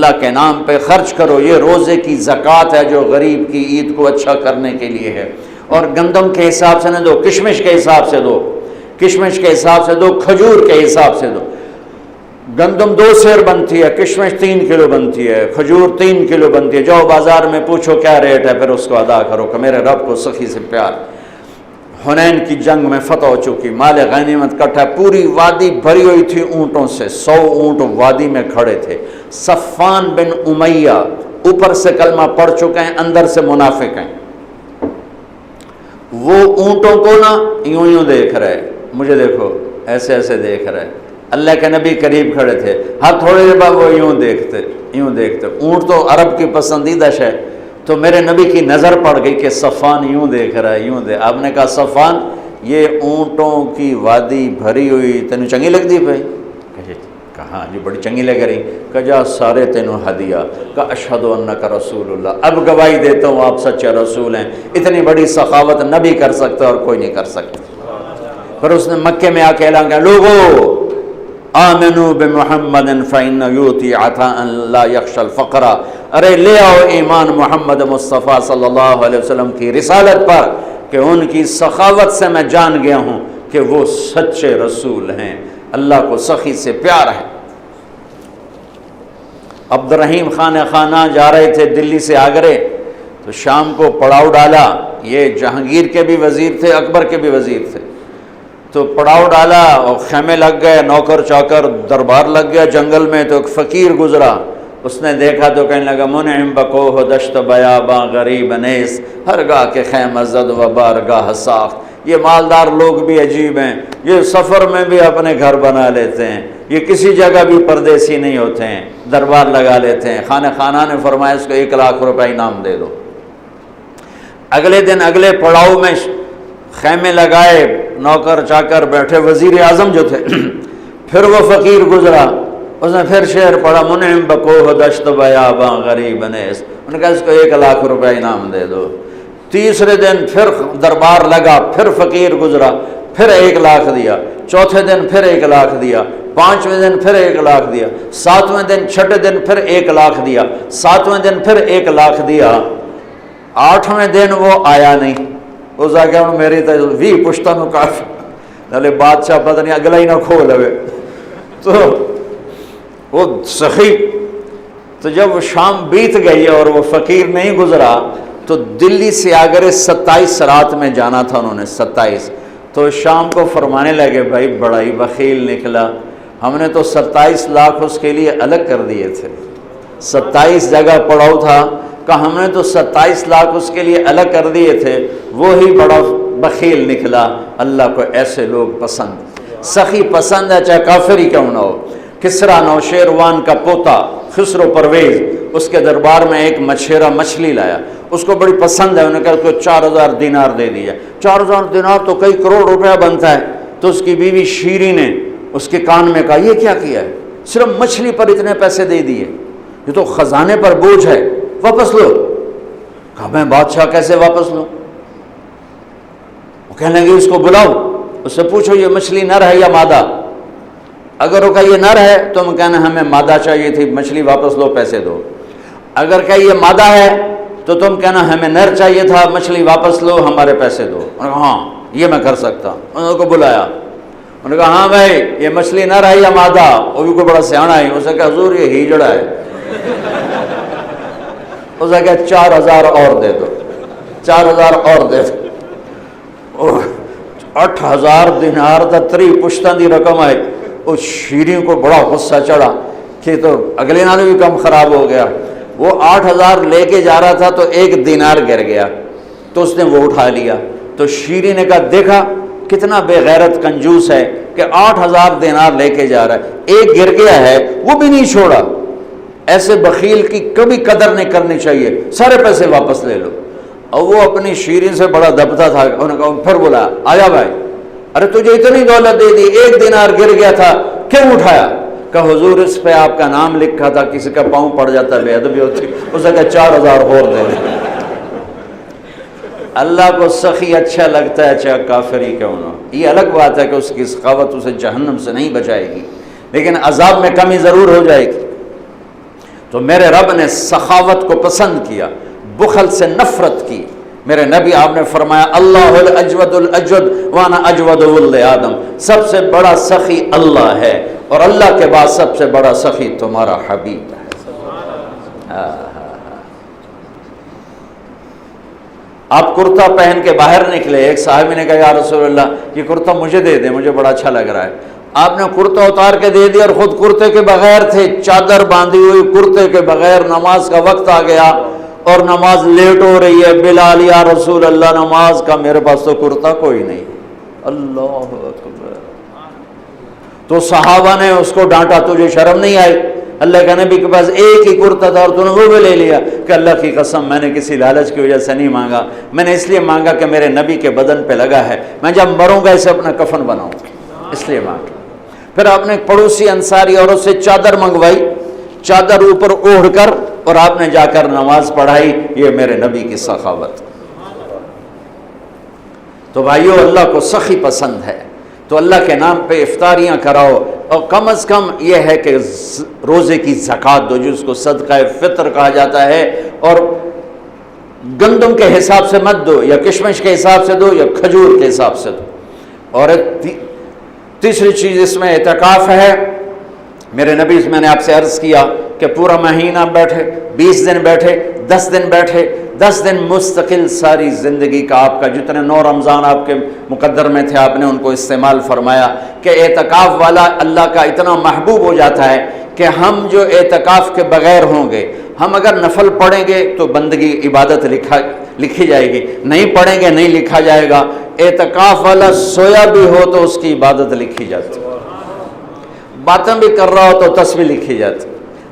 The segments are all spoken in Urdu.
اللہ کے نام پہ خرچ کرو، یہ روزے کی زکوٰۃ ہے جو غریب کی عید کو اچھا کرنے کے لیے ہے۔ اور گندم کے حساب سے نہ دو، کشمش کے حساب سے دو، کشمش کے حساب سے دو، کھجور کے حساب سے دو۔ گندم 2 سیر بنتی ہے، کشمش 3 کلو بنتی ہے، کھجور 3 کلو بنتی ہے۔ جاؤ بازار میں پوچھو کیا ریٹ ہے، پھر اس کو ادا کرو کہ میرے رب کو سخی سے پیار۔ حنین کی جنگ میں فتح ہو چکی، مال غنیمت کٹھا، پوری وادی بھری ہوئی تھی اونٹوں سے، 100 اونٹ وادی میں کھڑے تھے۔ صفان بن امیہ اوپر سے کلمہ پڑھ چکے ہیں، اندر سے منافق ہیں۔ وہ اونٹوں کو نا یوں دیکھ رہے، مجھے دیکھو، ایسے ایسے دیکھ رہے۔ اللہ کے نبی قریب کھڑے تھے، ہاں تھوڑے دیر بعد وہ یوں دیکھتے۔ اونٹ تو عرب کی پسندیدہ شے، تو میرے نبی کی نظر پڑ گئی کہ صفان یوں دیکھ رہا ہے، آپ نے کہا صفان یہ اونٹوں کی وادی بھری ہوئی تینوں چنگی لگ دی بھائی؟ کہاں جی بڑی چنگی لگ رہی، کہ جا سارے تینوں ہدیہ، کہ اشہد انک رسول اللہ، اب گواہی دیتا ہوں آپ سچے رسول ہیں۔ اتنی بڑی سخاوت نبی کر سکتا اور کوئی نہیں کر سکتا۔ پھر اس نے مکے میں آ کے اعلان کیا، لوگو آمنوا بمحمد فإن یؤتی عطاء لا یخشى الفقر، ارے لے آؤ ایمان محمد مصطفیٰ صلی اللہ علیہ وسلم کی رسالت پر کہ ان کی سخاوت سے میں جان گیا ہوں کہ وہ سچے رسول ہیں، اللہ کو سخی سے پیار ہے۔ عبد الرحیم خانہ جا رہے تھے دلی سے آگرے، تو شام کو پڑاؤ ڈالا، یہ جہانگیر کے بھی وزیر تھے، اکبر کے بھی وزیر تھے، تو پڑاؤ ڈالا اور خیمے لگ گئے، نوکر چاکر دربار لگ گیا جنگل میں۔ تو ایک فقیر گزرا، اس نے دیکھا تو کہنے لگا، منعم بکوہ دشت بیاباں غریب نیس، ہر گاہ کے خیمہ زد و بارگاہ ساخت۔ یہ مالدار لوگ بھی عجیب ہیں، یہ سفر میں بھی اپنے گھر بنا لیتے ہیں، یہ کسی جگہ بھی پردیسی نہیں ہوتے ہیں، دربار لگا لیتے ہیں۔ خانہ نے فرمایا اس کو 1 لاکھ روپے انعام دے دو۔ اگلے دن اگلے پڑاؤ میں خیمے لگائے، نوکر چاکر بیٹھے، وزیر اعظم جو تھے، پھر وہ فقیر گزرا، اس نے پھر شعر پڑھا، منعم بکوہ دشت بیاباں غریب نیس، انہوں نے کہا اس کو 1 لاکھ روپے انعام دے دو۔ تیسرے دن پھر دربار لگا، پھر فقیر گزرا، پھر 1 لاکھ دیا، چوتھے دن پھر 1 لاکھ دیا، 5ویں دن پھر 1 لاکھ دیا، 7ویں دن چھٹے دن پھر 1 لاکھ دیا، 7ویں دن پھر 1 لاکھ دیا، 8ویں دن وہ آیا نہیں۔ اس آگے میری تو بھی پشتنوں کافی نالے بادشاہ پتہ نہیں اگلا ہی نہ کھول ہوئے، تو وہ سخی۔ تو جب وہ شام بیت گئی اور وہ فقیر نہیں گزرا، تو دلی سے آگرے 27 رات میں جانا تھا انہوں نے، 27۔ تو شام کو فرمانے لگے، بھائی بڑا ہی بخیل نکلا، ہم نے تو 27 لاکھ اس کے لیے الگ کر دیے تھے، 27 جگہ پڑاؤ تھا، کہ ہم نے تو 27 لاکھ اس کے لیے الگ کر دیے تھے، وہی بڑا بخیل نکلا۔ اللہ کو ایسے لوگ پسند، سخی پسند ہے، چاہے کافر ہی کیوں نہ ہو۔ کسریٰ نوشیروان کا پوتا خسرو پرویز، اس کے دربار میں ایک مچھیرا مچھلی لایا، اس کو بڑی پسند ہے، انہوں نے کہا اس کو 4000 دینار دے دیا۔ 4000 دینار تو کئی کروڑ روپیہ بنتا ہے۔ تو اس کی بیوی شیری نے اس کے کان میں کہا، یہ کیا کیا ہے، صرف مچھلی پر اتنے پیسے دے دیے، یہ تو خزانے پر بوجھ ہے، واپس لو۔ کہا میں بادشاہ کیسے واپس لوں؟ وہ کہنے لگے اس کو بلاؤ، اس سے پوچھو یہ مچھلی نر ہے یا مادہ؟ اگر وہ کہا یہ نر ہے تو ہم کہنا ہمیں مادہ چاہیے تھی، مچھلی واپس لو، پیسے دو۔ اگر کہ یہ مادہ ہے تو تم کہنا ہمیں نر چاہیے تھا، مچھلی واپس لو، ہمارے پیسے دو۔ انہوں نے کہا ہاں یہ میں کر سکتا ہوں۔ انہوں کو بلایا، انہوں نے کہا ہاں بھائی یہ مچھلی نر ہے یا مادہ؟ وہ بھی کوئی بڑا سیاںا ہے، اسے کہا حضور یہ ہیجڑا ہے۔ اسے کہا 4000 اور دے دو، 4000 اور دے دو۔ 8000 دینار تا 3 پشتن دی رقم ہے۔ اس شیریں کو بڑا غصہ چڑھا کہ تو اگلے نالوں بھی کم خراب ہو گیا۔ وہ 8000 لے کے جا رہا تھا تو 1 دینار گر گیا، تو اس نے وہ اٹھا لیا۔ تو شیریں نے کہا دیکھا کتنا بے غیرت کنجوس ہے کہ 8000 دینار لے کے جا رہا ہے، 1 گر گیا ہے وہ بھی نہیں چھوڑا۔ ایسے بخیل کی کبھی قدر نہیں کرنی چاہیے، سارے پیسے واپس لے لو۔ اور وہ اپنی شیریں سے بڑا دبتا تھا، انہوں نے کہا پھر بولا آیا بھائی، ارے تجھے اتنی دولت دے دی، 1 دینار گر گیا تھا کیوں اٹھایا؟ کہ حضور اس پہ آپ کا نام لکھا تھا، کسی کا پاؤں پڑ جاتا بے ادبی ہوتی، اسے کہا 4000 اور دے دے۔ اللہ کو سخی اچھا لگتا ہے چاہے کافر ہی کیوں نہ ہو۔ یہ الگ بات ہے کہ اس کی سخاوت اسے جہنم سے نہیں بچائے گی، لیکن عذاب میں کمی ضرور ہو جائے گی۔ تو میرے رب نے سخاوت کو پسند کیا، بخل سے نفرت کی۔ میرے نبی آپ نے فرمایا اللہ الاجود الاجود وانا اجود ولد آدم، سب سے بڑا سخی اللہ ہے اور اللہ کے بعد سب سے بڑا سخی تمہارا حبیب ہے۔ آپ کرتا پہن کے باہر نکلے، ایک صحابی نے کہا یا رسول اللہ یہ کرتا مجھے دے دیں، مجھے بڑا اچھا لگ رہا ہے۔ آپ نے کرتا اتار کے دے دیا اور خود کرتے کے بغیر تھے، چادر باندھی ہوئی کرتے کے بغیر، نماز کا وقت آ گیا اور نماز لیٹ ہو رہی ہے۔ بلال یا رسول اللہ نماز کا، میرے پاس تو کرتا کوئی نہیں۔ اللہ اکبر۔ تو صحابہ نے اس کو ڈانٹا، تجھے شرم نہیں آئی؟ اللہ کے نبی کے پاس ایک ہی کرتا تھا اور تو نے وہ بھی لے لیا۔ کہ اللہ کی قسم میں نے کسی لالچ کی وجہ سے نہیں مانگا، میں نے اس لیے مانگا کہ میرے نبی کے بدن پہ لگا ہے، میں جب مروں گا اسے اپنا کفن بناؤں، اس لیے مانگا۔ پھر آپ نے پڑوسی انصاری عورت سے چادر منگوائی، چادر اوپر اوڑھ کر، اور آپ نے جا کر نماز پڑھائی۔ یہ میرے نبی کی سخاوت۔ تو بھائیو اللہ کو سخی پسند ہے، تو اللہ کے نام پہ افطاریاں کراؤ، اور کم از کم یہ ہے کہ روزے کی زکوٰۃ دو، جس کو صدقہ فطر کہا جاتا ہے، اور گندم کے حساب سے مت دو، یا کشمش کے حساب سے دو، یا کھجور کے حساب سے دو۔ اور تیسری چیز اس میں اعتکاف ہے۔ میرے نبی میں نے آپ سے عرض کیا کہ پورا مہینہ بیٹھے، 20 دن بیٹھے، 10 دن بیٹھے، 10 دن مستقل ساری زندگی کا آپ کا جتنے 9 رمضان آپ کے مقدر میں تھے آپ نے ان کو استعمال فرمایا۔ کہ اعتکاف والا اللہ کا اتنا محبوب ہو جاتا ہے کہ ہم جو اعتکاف کے بغیر ہوں گے، ہم اگر نفل پڑھیں گے تو بندگی عبادت لکھی جائے گی، نہیں پڑھیں گے نہیں لکھا جائے گا۔ اعتکاف والا سویا بھی ہو تو اس کی عبادت لکھی جاتی، باتیں بھی کر رہا ہو تو تسبیح لکھی جاتی،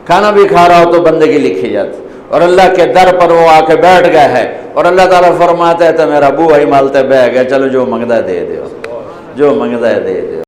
کھانا بھی کھا رہا ہو تو بندگی لکھی جاتی۔ اور اللہ کے در پر وہ آ کے بیٹھ گئے ہے، اور اللہ تعالیٰ فرماتا ہے تو میرا بو ہی مالتے بہ گئے، چلو جو منگتا ہے دے دو، جو منگتا ہے دے دو۔